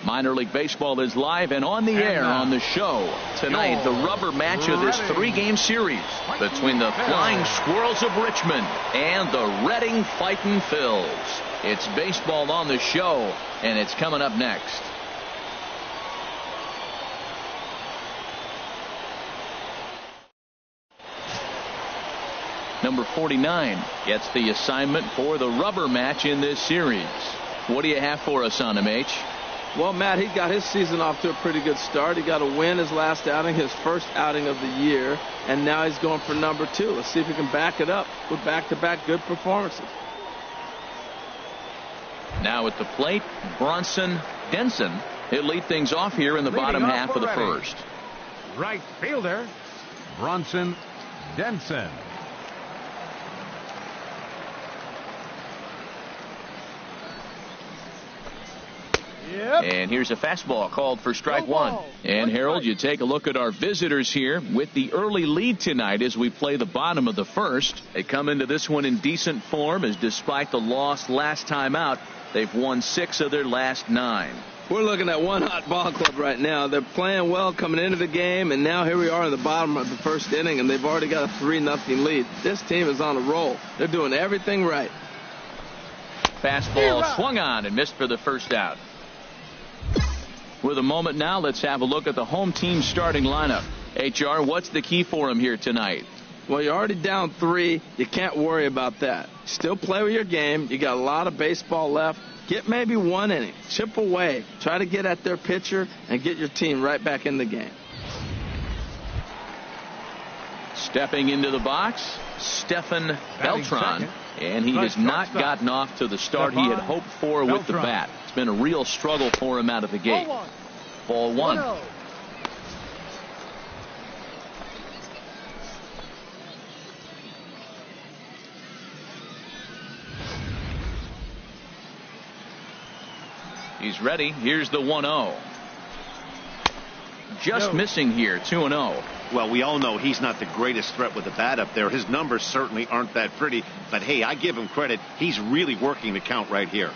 Minor League Baseball is live and on the air on the show. Tonight, the rubber match of this three-game series between the Flying Squirrels of Richmond and the Reading Fightin' Phils. It's baseball on the show, and it's coming up next. Number 49 gets the assignment for the rubber match in this series. What do you have for us on him, H? Well, Matt, he got his season off to a pretty good start. He got a win his last outing, his first outing of the year, and now he's going for number 2. Let's see if he can back it up with back-to-back good performances. Now at the plate, Bronson Denson. He'll lead things off here in the bottom half of the first. Right fielder, Bronson Denson. And here's a fastball called for strike one. And Harold, you take a look at our visitors here with the early lead tonight as we play the bottom of the first. They come into this one in decent form, as despite the loss last time out, they've won 6 of their last 9. We're looking at one hot ball club right now. They're playing well coming into the game, and now here we are in the bottom of the first inning, and they've already got a 3-0 lead. This team is on a roll. They're doing everything right. Fastball swung on and missed for the first out. With a moment now, let's have a look at the home team starting lineup. HR, what's the key for him here tonight? Well, you're already down 3. You can't worry about that. Still play with your game. You got a lot of baseball left. Get maybe 1 inning. Chip away. Try to get at their pitcher and get your team right back in the game. Stepping into the box, Stephan Beltran. And he has not gotten off to the start he had hoped for with the bat. It's been a real struggle for him out of the gate. Ball 1. He's ready. Here's the 1-0. Just missing here, 2-0. Well, we all know he's not the greatest threat with the bat up there. His numbers certainly aren't that pretty. But, hey, I give him credit. He's really working the count right here.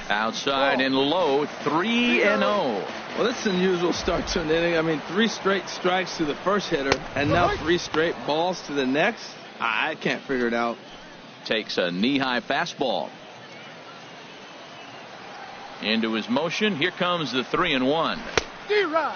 Outside and low, 3-0. Well, this is an unusual start to an inning. I mean, 3 straight strikes to the first hitter, and now 3 straight balls to the next. I can't figure it out. Takes a knee-high fastball. Into his motion. Here comes the 3-1.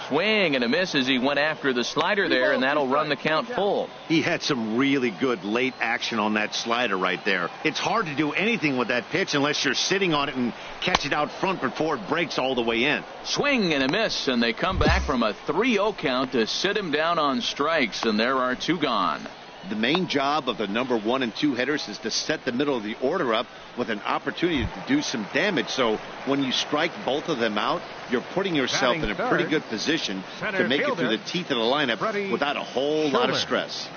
Swing and a miss as he went after the slider there, and that'll run the count full. He had some really good late action on that slider right there. It's hard to do anything with that pitch unless you're sitting on it and catch it out front before it breaks all the way in. Swing and a miss, and they come back from a 3-0 count to sit him down on strikes, and there are 2 gone. The main job of the number 1 and 2 hitters is to set the middle of the order up with an opportunity to do some damage. So when you strike both of them out, you're putting yourself in a pretty good position to make it through the teeth of the lineup without a whole lot of stress.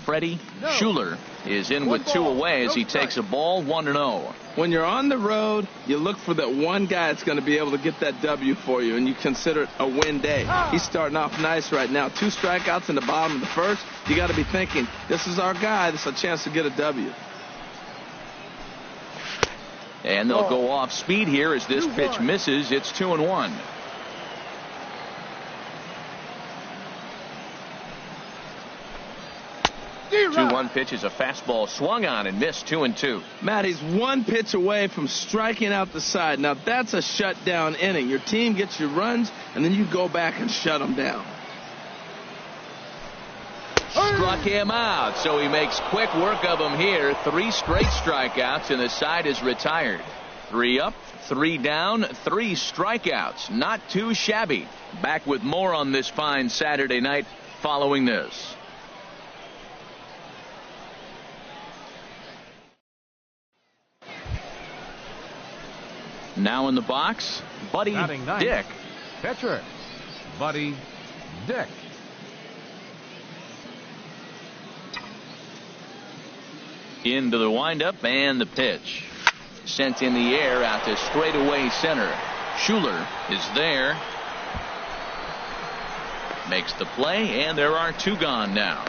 Freddie Schuler is in with 2 away as he takes a ball, 1-0. When you're on the road, you look for that one guy that's going to be able to get that W for you, and you consider it a win day. He's starting off nice right now. 2 strikeouts in the bottom of the first. You got to be thinking, this is our guy. This is a chance to get a W. And they'll go off speed here as this pitch misses. It's 2-1. 2-1 pitch is a fastball swung on and missed, 2-2. Matt, he's 1 pitch away from striking out the side. Now that's a shutdown inning. Your team gets your runs, and then you go back and shut them down. Struck him out, so he makes quick work of him here. 3 straight strikeouts, and the side is retired. 3 up, 3 down, 3 strikeouts. Not too shabby. Back with more on this fine Saturday night following this. Now in the box, Buddy Dick. Pitcher, Buddy Dick. Into the windup and the pitch. Sent in the air out to straightaway center. Schuler is there. Makes the play, and there are 2 gone now.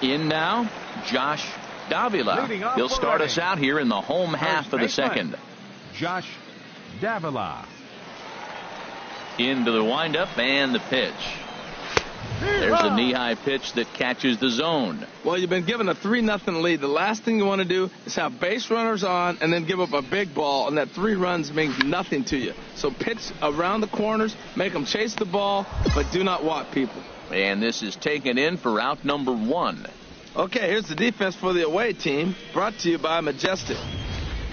In now, Josh Davila. He'll start us out here in the home half of the second. Josh Davila. Into the windup and the pitch. There's a knee-high pitch that catches the zone. Well, you've been given a 3-0 lead. The last thing you want to do is have base runners on and then give up a big ball, and that 3 runs means nothing to you. So pitch around the corners, make them chase the ball, but do not walk people. And this is taken in for out number 1. Okay, here's the defense for the away team, brought to you by Majestic.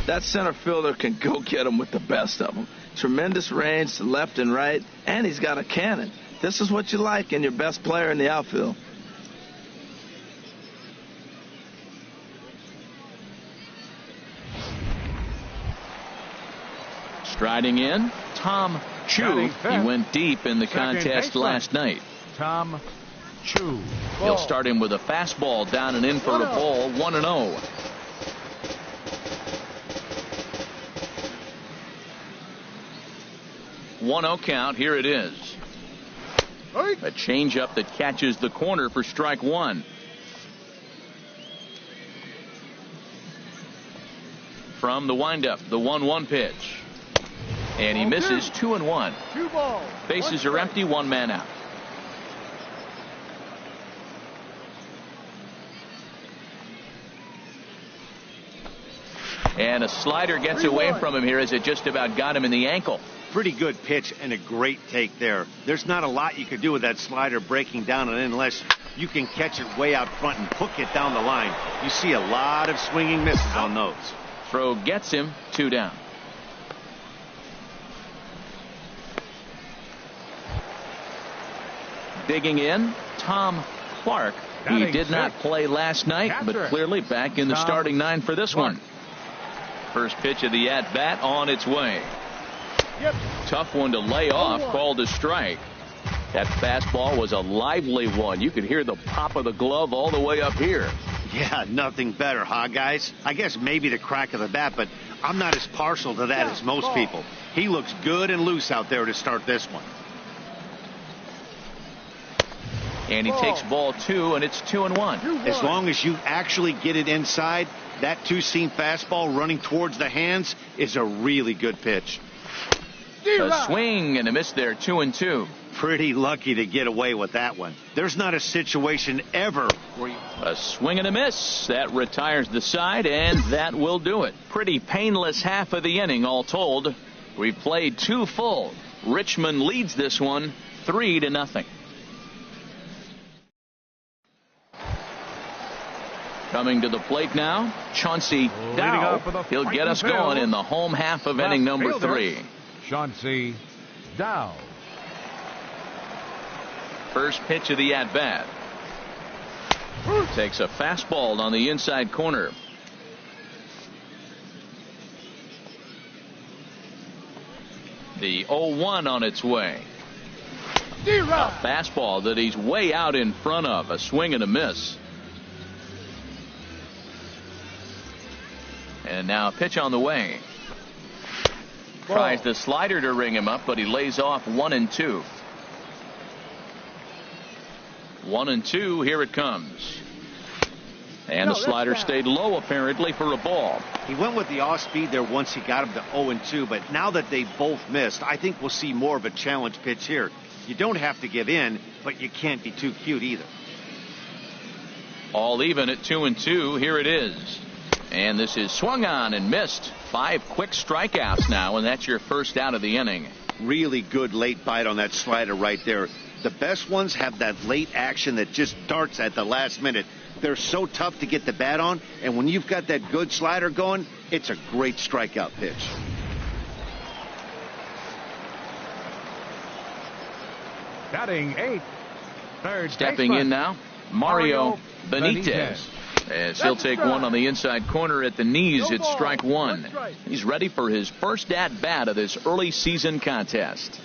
That center fielder can go get them with the best of them. Tremendous range to left and right, and he's got a cannon. This is what you like in your best player in the outfield. Striding in, Tom Chu. He went deep in the contest last night. Tom Chu. He'll start him with a fastball down and in for a ball, 1-0. One-0 count. Here it is. A changeup that catches the corner for strike 1. From the windup, the 1-1 pitch. And he misses 2-1. Bases are empty, 1 man out. And a slider gets away from him here as it just about got him in the ankle. Pretty good pitch and a great take there. There's not a lot you could do with that slider breaking down, and unless you can catch it way out front and hook it down the line, you see a lot of swinging misses on those. Throw gets him, 2 down. Digging in, Tom Clark. He did not play last night, but clearly back in the starting 9 for this one. First pitch of the at-bat on its way. Tough one to lay off, called a strike. That fastball was a lively one. You could hear the pop of the glove all the way up here. Yeah, nothing better, huh, guys? I guess maybe the crack of the bat, but I'm not as partial to that as most people. He looks good and loose out there to start this one. And he takes ball 2, and it's 2-1. As long as you actually get it inside, that 2-seam fastball running towards the hands is a really good pitch. A swing and a miss there, 2-2. Pretty lucky to get away with that one. There's not a situation ever where a swing and a miss. That retires the side, and that will do it. Pretty painless half of the inning, all told. We played 2 full. Richmond leads this one 3-0. Coming to the plate now, Chauncey Dow. He'll get us going in the home half of inning number 3. Chauncey Dow. First pitch of the at-bat. Takes a fastball on the inside corner. The 0-1 on its way. A fastball that he's way out in front of. A swing and a miss. And now a pitch on the way. Tries the slider to ring him up, but he lays off 1-2. 1-2, here it comes. And the slider stayed low apparently for a ball. He went with the off speed there once he got him to 0-2, but now that they both missed, I think we'll see more of a challenge pitch here. You don't have to give in, but you can't be too cute either. All even at 2-2, here it is. And this is swung on and missed. 5 quick strikeouts now, and that's your first out of the inning. Really good late bite on that slider right there. The best ones have that late action that just darts at the last minute. They're so tough to get the bat on, and when you've got that good slider going, it's a great strikeout pitch. Batting 8th, third Stepping baseman, in now, Mario Benitez. As he'll take one on the inside corner at the knees. It's strike 1. He's ready for his first at-bat of this early season contest.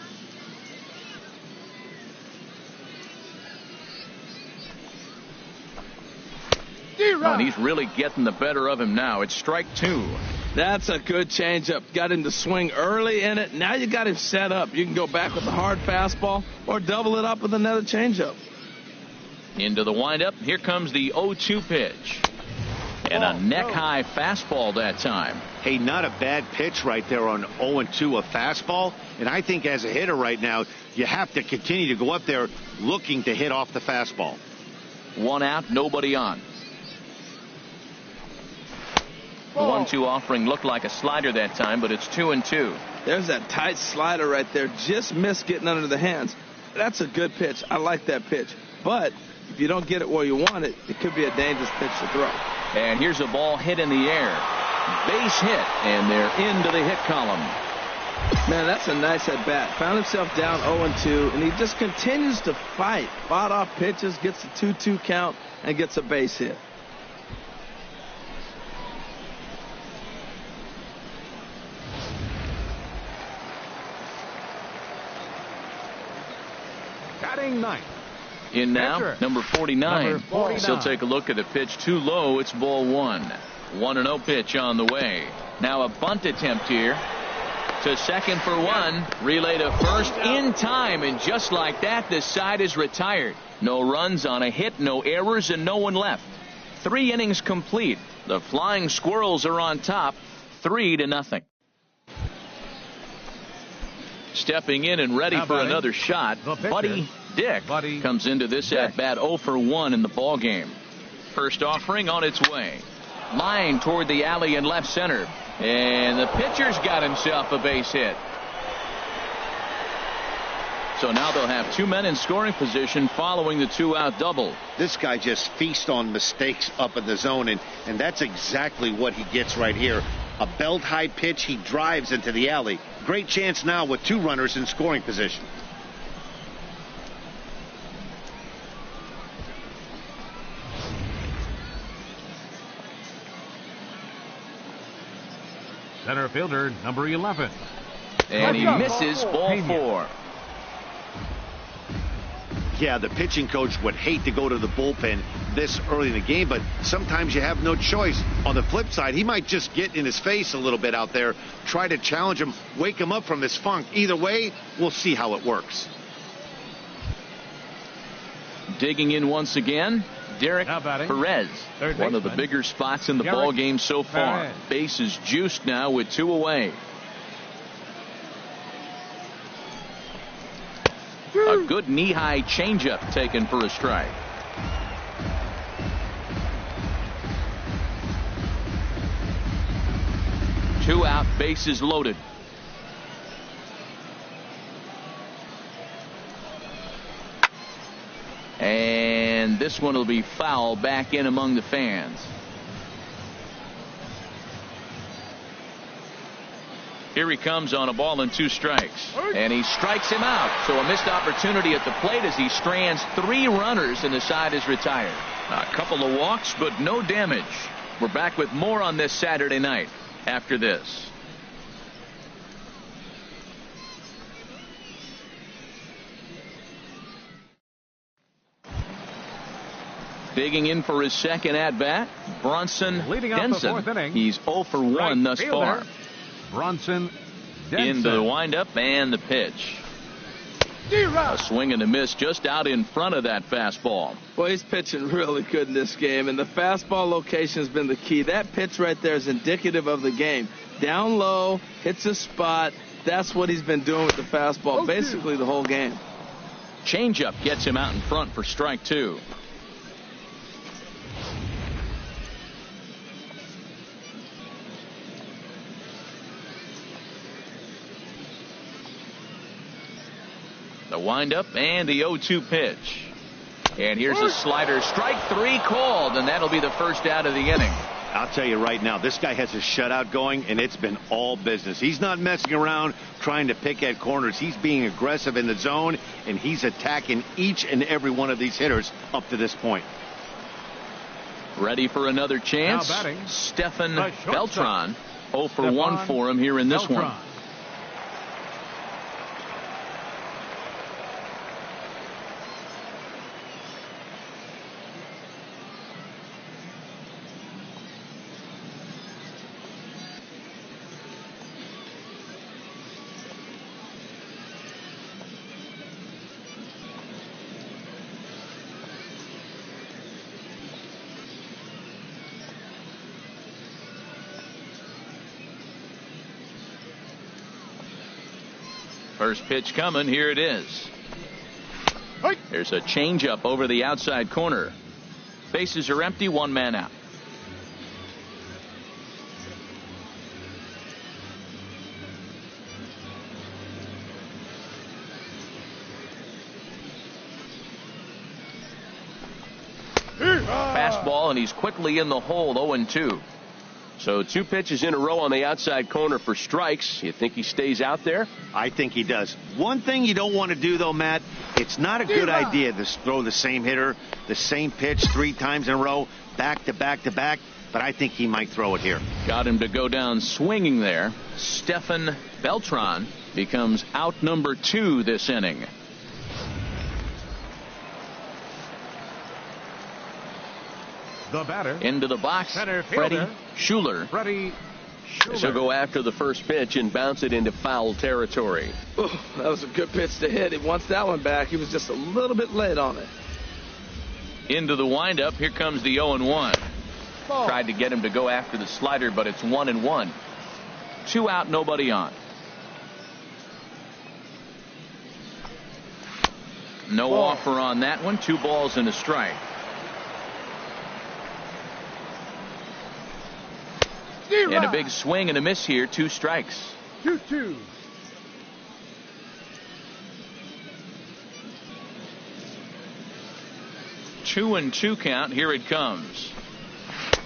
And he's really getting the better of him now. It's strike 2. That's a good changeup. Got him to swing early in it. Now you got him set up. You can go back with a hard fastball or double it up with another changeup. Into the windup. Here comes the 0-2 pitch. And a neck-high fastball that time. Hey, not a bad pitch right there on 0-2, a fastball. And I think as a hitter right now, you have to continue to go up there looking to hit off the fastball. 1 out, nobody on. The 1-2 offering looked like a slider that time, but it's 2-2. There's that tight slider right there. Just missed getting under the hands. That's a good pitch. I like that pitch. But if you don't get it where you want it, it could be a dangerous pitch to throw. And here's a ball hit in the air. Base hit, and they're into the hit column. Man, that's a nice at-bat. Found himself down 0-2, and he just continues to fight. Fought off pitches, gets a 2-2 count, and gets a base hit. Batting ninth. In now, Pitcher. number 49. Number 49. Still take a look at the pitch. Too low. It's ball 1. 1-0 pitch on the way. Now a bunt attempt here. To second for 1. Relay to first in time. And just like that, this side is retired. No runs on a hit, no errors, and no one left. 3 innings complete. The Flying Squirrels are on top, 3-0. Stepping in and ready for another shot, Buddy Dick comes into this at-bat 0 for 1 in the ball game. First offering on its way. Line toward the alley in left center. And the pitcher's got himself a base hit. So now they'll have 2 men in scoring position following the 2-out double. This guy just feasts on mistakes up in the zone, and that's exactly what he gets right here. A belt-high pitch, he drives into the alley. Great chance now with 2 runners in scoring position. Center fielder, number 11. And he misses, ball 4. Yeah, the pitching coach would hate to go to the bullpen this early in the game, but sometimes you have no choice. On the flip side, he might just get in his face a little bit out there, try to challenge him, wake him up from this funk. Either way, we'll see how it works. Digging in once again, Derek Perez. One of the bigger spots in the ball game so far. Base is juiced now with 2 away. A good knee-high changeup taken for a strike. Two out, bases loaded. And this one will be foul back in among the fans. Here he comes on a ball and 2 strikes. And he strikes him out. So a missed opportunity at the plate as he strands 3 runners and the side is retired. A couple of walks, but no damage. We're back with more on this Saturday night after this. Digging in for his second at-bat, Bronson Denson. He's 0 for 1 thus far. Bronson Denson. Into the windup and the pitch. A swing and a miss just out in front of that fastball. Well, he's pitching really good in this game, and the fastball location has been the key. That pitch right there is indicative of the game. Down low, hits a spot. That's what he's been doing with the fastball basically the whole game. Changeup gets him out in front for strike 2. The windup and the 0-2 pitch. And here's a slider. Strike 3 called, and that'll be the first out of the inning. I'll tell you right now, this guy has a shutout going, and it's been all business. He's not messing around trying to pick at corners. He's being aggressive in the zone, and he's attacking each and every one of these hitters up to this point. Ready for another chance. Stephan Beltran. 0 for 1 for him here in this one. First pitch coming. Here it is. There's a changeup over the outside corner. Bases are empty. One man out. Fastball, and he's quickly in the hole. 0-2. So 2 pitches in a row on the outside corner for strikes. You think he stays out there? I think he does. One thing you don't want to do, though, Matt, it's not a good idea to throw the same hitter, the same pitch 3 times in a row, back to back to back, but I think he might throw it here. Got him to go down swinging there. Stephan Beltran becomes out number 2 this inning. The batter. Into the box, Center Freddie fielder, Schuler. Freddie Schuler. He'll go after the first pitch and bounce it into foul territory. Ooh, that was a good pitch to hit. He wants that one back. He was just a little bit late on it. Into the windup. Here comes the 0-1. Tried to get him to go after the slider, but it's 1-1. 2 out, nobody on. No offer on that one. 2 balls and a strike. And a big swing and a miss here. 2 strikes. 2-2. 2-2 count. Here it comes.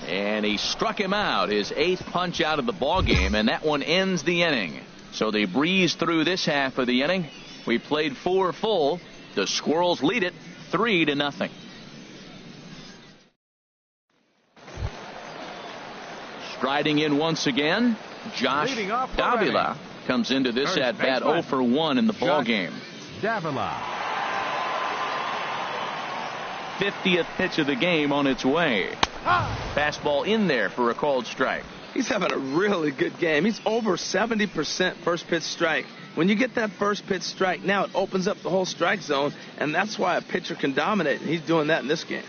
And he struck him out. His 8th punch out of the ball game, and that one ends the inning. So they breeze through this half of the inning. We played 4 full. The Squirrels lead it 3-0. Striding in once again, Josh Davila comes into this at bat 0 for 1 in the ball game. Davila. 50th pitch of the game on its way. Fastball in there for a called strike. He's having a really good game. He's over 70% first pitch strike. When you get that first pitch strike, now it opens up the whole strike zone, and that's why a pitcher can dominate, and he's doing that in this game.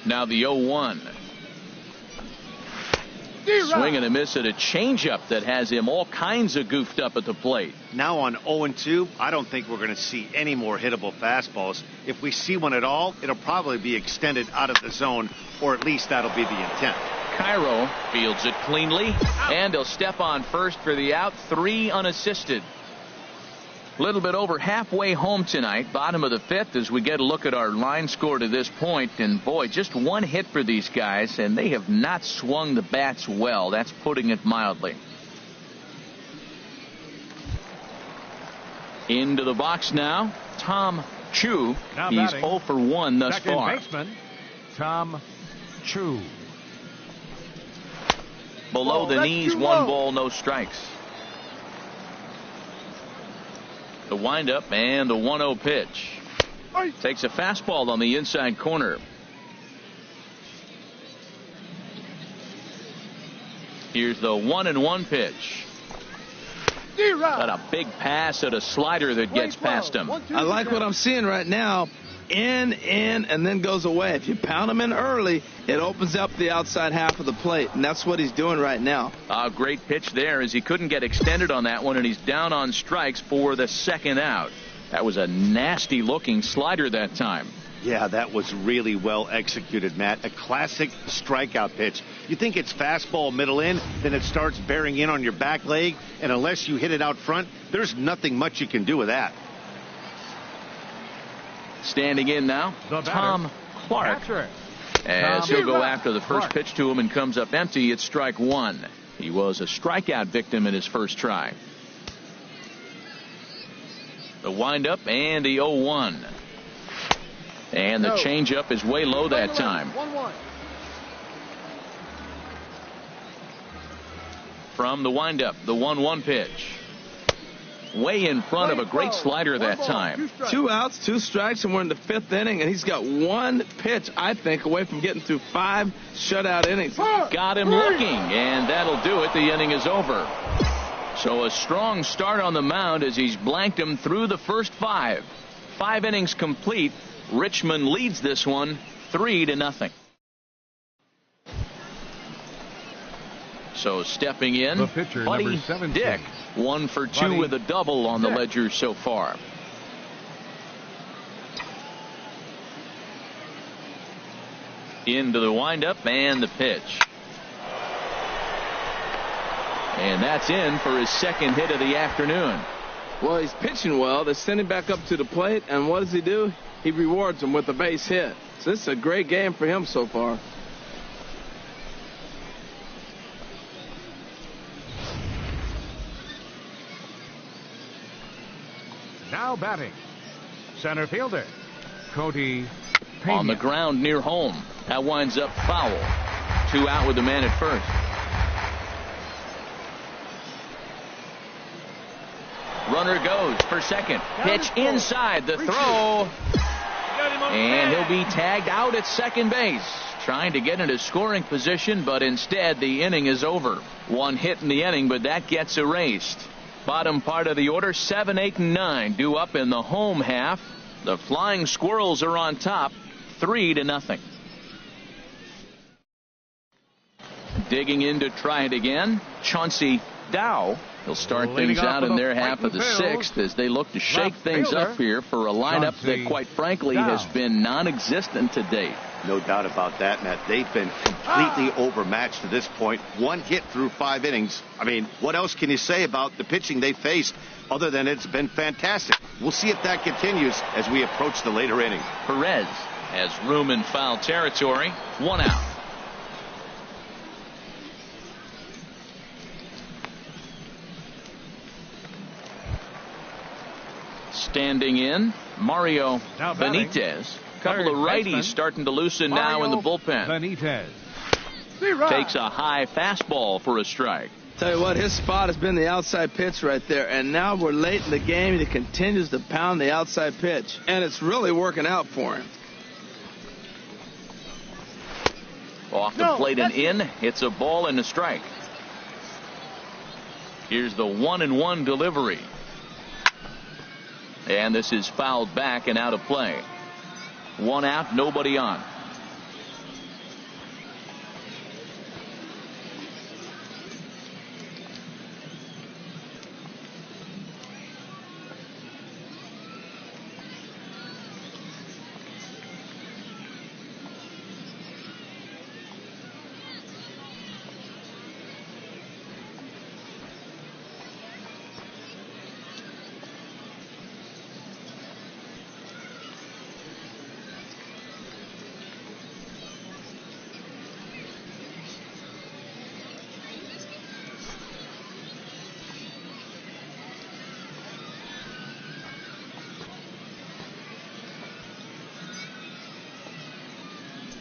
Now the 0-1. Swing and a miss at a changeup that has him all kinds of goofed up at the plate. Now on 0-2, I don't think we're going to see any more hittable fastballs. If we see one at all, it'll probably be extended out of the zone, or at least that'll be the intent. Cairo fields it cleanly, and he'll step on first for the out. 3 unassisted. A little bit over halfway home tonight, bottom of the 5th, as we get a look at our line score to this point. And boy, just 1 hit for these guys, and they have not swung the bats well. That's putting it mildly. Into the box now, Tom Chu. Now He's batting, 0 for 1 thus second far. baseman, Tom Chu. Below the knees, 1 ball, no strikes. The windup and the 1-0 pitch. Takes a fastball on the inside corner. Here's the 1-1 pitch. Got a big pass at a slider that gets past him. I like what I'm seeing right now. In, and then goes away. If you pound him in early, it opens up the outside half of the plate, and that's what he's doing right now. A great pitch there, as he couldn't get extended on that one, and he's down on strikes for the 2nd out. That was a nasty looking slider that time. Yeah, that was really well executed, Matt. A classic strikeout pitch. You think it's fastball middle in, then it starts bearing in on your back leg, and unless you hit it out front, there's nothing much you can do with that. Standing in now, Tom Clark. As he'll go after the first pitch to him and comes up empty, it's strike 1. He was a strikeout victim in his first try. The windup and the 0-1. And the changeup is way low that time. From the windup, the 1-1 pitch. Way in front of a great slider that time. 2 outs, 2 strikes, and we're in the 5th inning, and he's got 1 pitch, I think, away from getting through 5 shutout innings. Got him looking, and that'll do it. The inning is over. So a strong start on the mound as he's blanked him through the first 5. 5 innings complete. Richmond leads this one 3-0. So stepping in, The pitcher, Buddy number 17. Dick, 1 for 2 Buddy with a double on the Dick. ledger so far. Into the windup and the pitch. And that's in for his second hit of the afternoon. Well, he's pitching well. They send him back up to the plate, and what does he do? He rewards him with a base hit. So this is a great game for him so far. Now batting, center fielder, Cody Pena. On the ground near home. That winds up foul. 2 out with the man at first. Runner goes for second. Pitch inside the throw. And he'll be tagged out at second base. Trying to get into scoring position, but instead the inning is over. 1 hit in the inning, but that gets erased. Bottom part of the order, 7, 8, and 9 due up in the home half. The Flying Squirrels are on top, 3-0. Digging in to try it again, Chauncey Dow. He'll start Leading things off out for in the their half of the Fighting Phils, 6th as they look to shake left things fielder, up here for a lineup Chauncey that, quite frankly, Dow. has been non-existent to date. No doubt about that, Matt. They've been completely overmatched to this point. 1 hit through 5 innings. I mean, what else can you say about the pitching they faced other than it's been fantastic? We'll see if that continues as we approach the later inning. Perez has room in foul territory. 1 out. Standing in, Mario Now batting, Benitez. Couple third of righties baseman, starting to loosen now in the Mario bullpen. Benitez. Takes a high fastball for a strike. Tell you what, his spot has been the outside pitch right there, and now we're late in the game, and he continues to pound the outside pitch, and it's really working out for him. Off the plate and in. It's a ball and a strike. Here's the 1-1 delivery. And this is fouled back and out of play. 1 out, nobody on.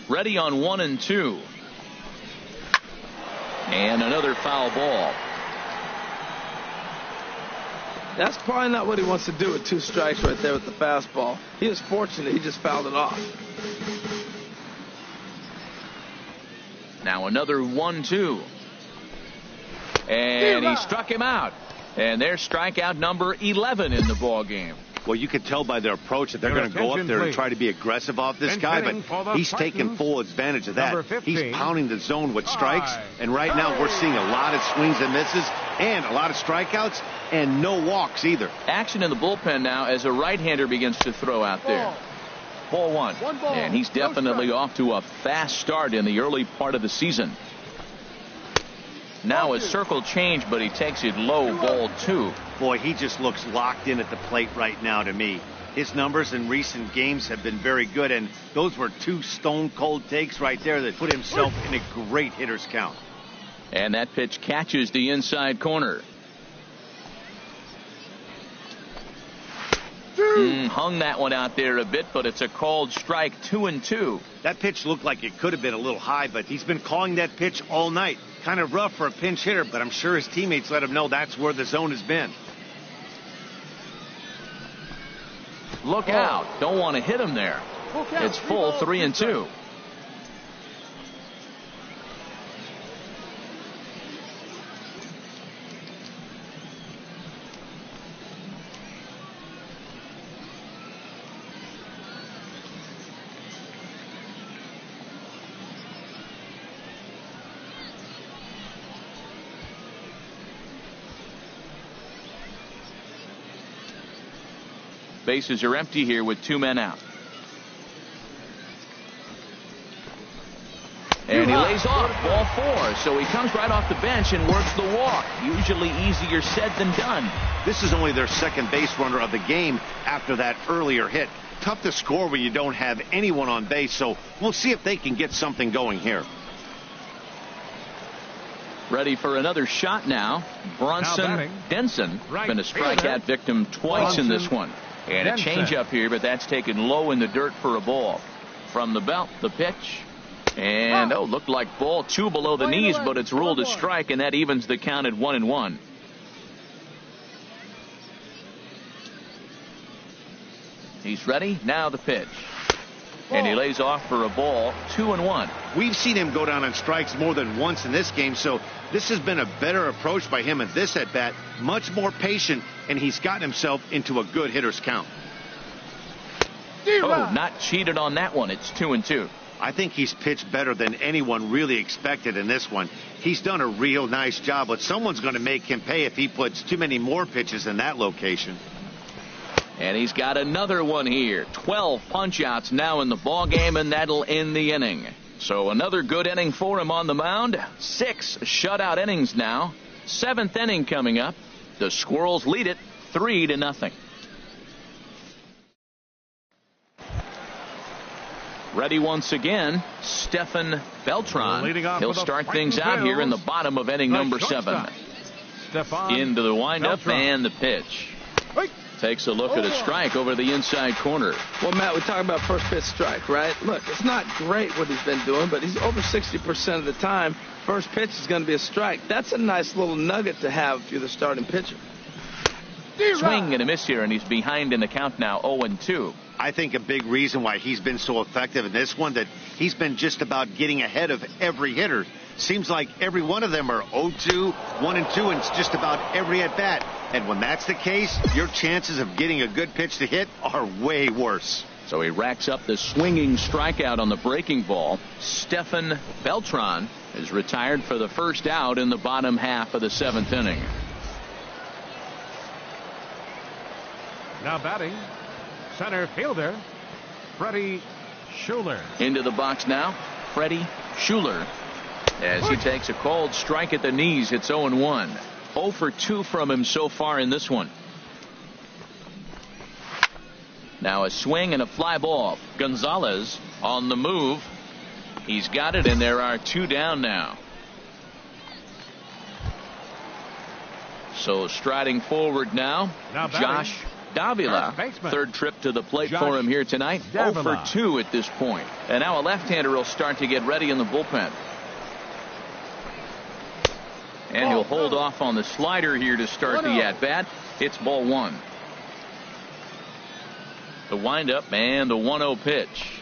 Ready on 1 and 2. And another foul ball. That's probably not what he wants to do with 2 strikes right there with the fastball. He was fortunate he just fouled it off. Now another 1-2. And he struck him out. And there's strikeout number 11 in the ball game. Well, you can tell by their approach that they're Your going to go up attention, there and please. try to be aggressive off this guy, hitting for the but he's taking Titans, full advantage of that. number 15, He's pounding the zone with strikes, Hi. and right now we're seeing a lot of swings and misses and a lot of strikeouts and no walks either. Action in the bullpen now as a right-hander begins to throw out there. Ball 1. And he's definitely off to a fast start in the early part of the season. Now a circle change, but he takes it low. Ball 2. Boy, he just looks locked in at the plate right now to me. His numbers in recent games have been very good, and those were 2 stone-cold takes right there that put himself in a great hitter's count. And that pitch catches the inside corner. Hung that one out there a bit, but it's a called strike. 2-2. That pitch looked like it could have been a little high, but he's been calling that pitch all night. Kind of rough for a pinch hitter, but I'm sure his teammates let him know that's where the zone has been. Look out. Don't want to hit him there. It's full 3-2. Bases are empty here with 2 men out. And he lays off, ball 4. So he comes right off the bench and works the walk. Usually easier said than done. This is only their second base runner of the game after that earlier hit. Tough to score when you don't have anyone on base, so we'll see if they can get something going here. Ready for another shot now. Bronson Denson been a strikeout victim twice in this one. And a changeup here, but that's taken low in the dirt for a ball. From the belt, the pitch. And, looked like ball 2 below the knees, but it's ruled a strike, and that evens the count at 1-1. He's ready. Now the pitch. And he lays off for a ball, 2-1. We've seen him go down on strikes more than once in this game, so this has been a better approach by him at this at-bat. Much more patient, and he's gotten himself into a good hitter's count. Oh, not cheated on that one. It's 2-2. I think he's pitched better than anyone really expected in this one. He's done a real nice job, but someone's going to make him pay if he puts too many more pitches in that location. And he's got another one here. 12 punch-outs now in the ball game, and that'll end the inning. So another good inning for him on the mound. 6 shutout innings now. 7th inning coming up. The Squirrels lead it 3-0. Ready once again, Stephan Beltran. He'll start things out here in the bottom of inning number 7. Into the windup and the pitch. Takes a look at a strike over the inside corner. Well, Matt, we talk about first pitch strike, right? Look, it's not great what he's been doing, but he's over 60% of the time. First pitch is going to be a strike. That's a nice little nugget to have if you're the starting pitcher. Swing and a miss here, and he's behind in the count now, 0-2. I think a big reason why he's been so effective in this one, that he's been just about getting ahead of every hitter. Seems like every one of them are 0-2, 1-2, and it's just about every at-bat. And when that's the case, your chances of getting a good pitch to hit are way worse. So he racks up the swinging strikeout on the breaking ball. Stephan Beltran is retired for the first out in the bottom half of the 7th inning. Now batting, center fielder, Freddie Schuler. Into the box now, Freddie Schuler. As he takes a cold strike at the knees, it's 0-1. 0 for 2 from him so far in this one. Now a swing and a fly ball. Gonzalez on the move. He's got it, and there are 2 down now. So striding forward now Josh Davila. Third trip to the plate for him here tonight. 0 for 2 at this point. And now a left-hander will start to get ready in the bullpen. And he'll hold off on the slider here to start the at-bat. It's ball 1. The windup and the 1-0 pitch.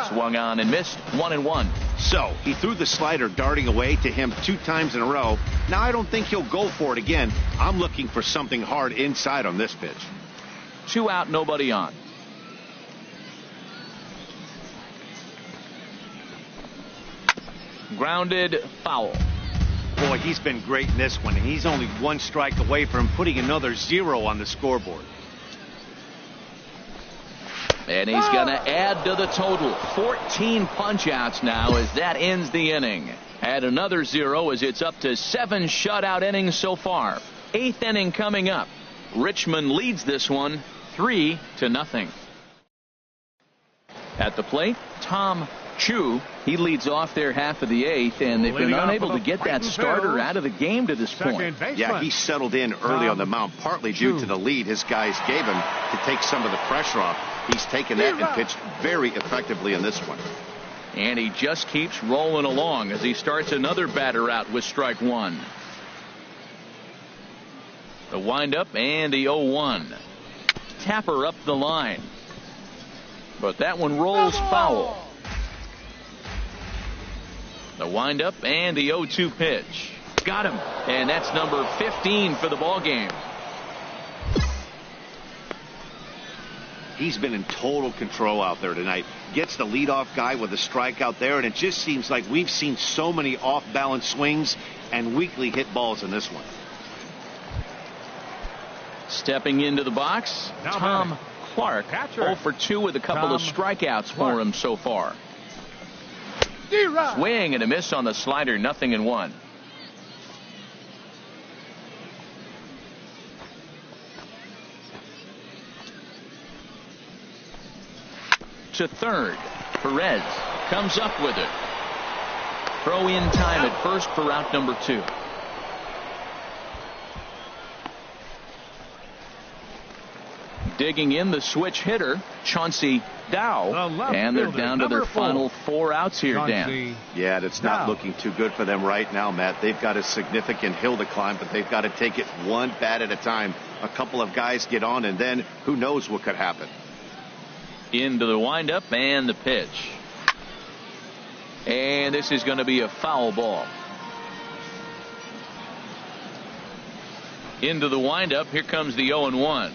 Swung on and missed. 1-1. So he threw the slider darting away to him 2 times in a row. Now I don't think he'll go for it again. I'm looking for something hard inside on this pitch. 2 out, nobody on. Grounded foul. Boy, he's been great in this one, and he's only 1 strike away from putting another 0 on the scoreboard. And he's going to add to the total. 14 punch-outs now as that ends the inning. Add another 0 as it's up to 7 shutout innings so far. 8th inning coming up. Richmond leads this one 3-0. At the plate, Tom Chu. He leads off their half of the 8th, and they've been unable to get that starter out of the game to this point. Yeah, he settled in early on the mound, partly due to the lead his guys gave him to take some of the pressure off. He's taken that and pitched very effectively in this one. And he just keeps rolling along as he starts another batter out with strike 1. The windup and the 0-1. Tapper up the line. But that one rolls foul. The windup and the 0-2 pitch. Got him. And that's number 15 for the ball game. He's been in total control out there tonight. Gets the leadoff guy with a strikeout there, and it just seems like we've seen so many off-balance swings and weakly hit balls in this one. Stepping into the box, Now Tom batting. Clark. Catcher. 0 for 2 with a couple Tom of strikeouts Clark. for him so far. Swing and a miss on the slider, 0-1. To third, Perez comes up with it. Throw in time at first for out number 2. Digging in the switch hitter, Chauncey Dow, and they're down to their final 4 outs here, Dan. Yeah, and it's not looking too good for them right now, Matt. They've got a significant hill to climb, but they've got to take it one bat at a time. A couple of guys get on, and then who knows what could happen. Into the windup and the pitch. And this is going to be a foul ball. Into the windup, here comes the 0-1.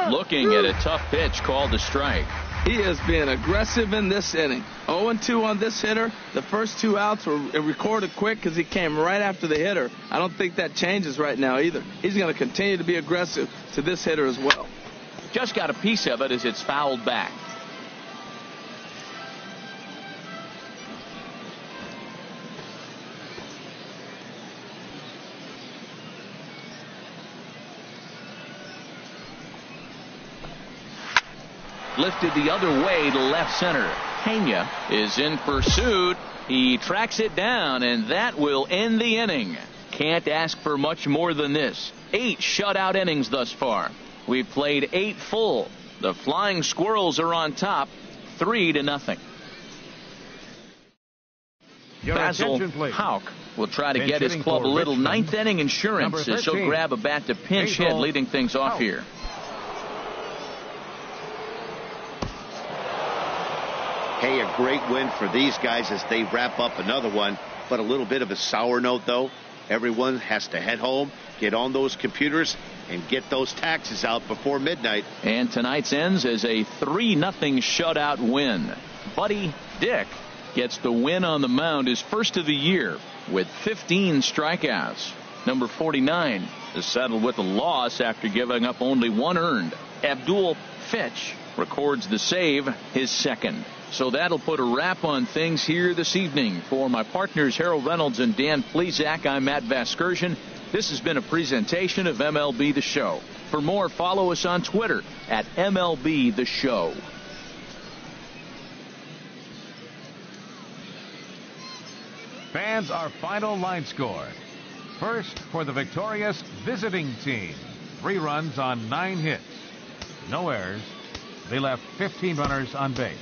Looking at a tough pitch called a strike. He is being aggressive in this inning. 0-2 on this hitter. The first 2 outs were recorded quick because he came right after the hitter. I don't think that changes right now either. He's going to continue to be aggressive to this hitter as well. Just got a piece of it as it's fouled back. Lifted the other way to left center. Pena is in pursuit. He tracks it down, and that will end the inning. Can't ask for much more than this. 8 shutout innings thus far. We've played 8 full. The Flying Squirrels are on top, 3-0. Basil Houck will try to get his club a little ninth inning insurance as he'll grab a bat to pinch hit, leading things off here. Hey, a great win for these guys as they wrap up another one, but a little bit of a sour note, though. Everyone has to head home, get on those computers, and get those taxes out before midnight. And tonight's ends as a 3-0 shutout win. Buddy Dick gets the win on the mound, his first of the year, with 15 strikeouts. Number 49 is settled with a loss after giving up only 1 earned. Abdul Fitch records the save, his second. So that'll put a wrap on things here this evening. For my partners Harold Reynolds and Dan Plesac, I'm Matt Vasgersian. This has been a presentation of MLB The Show. For more, follow us on Twitter at MLB The Show. Fans, our final line score. First for the victorious visiting team. 3 runs on 9 hits. No errors. They left 15 runners on base.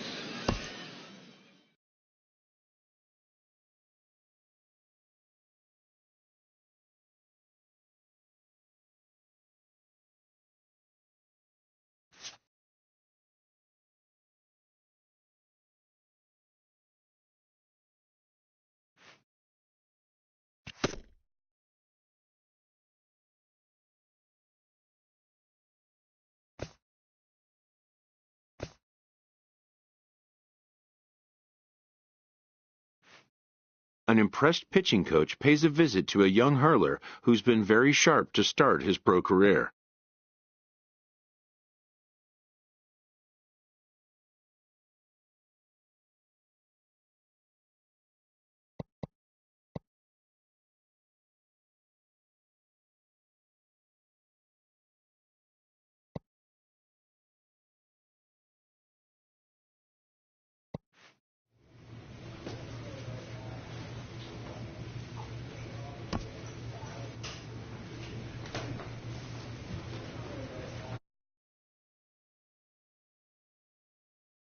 An impressed pitching coach pays a visit to a young hurler who's been very sharp to start his pro career.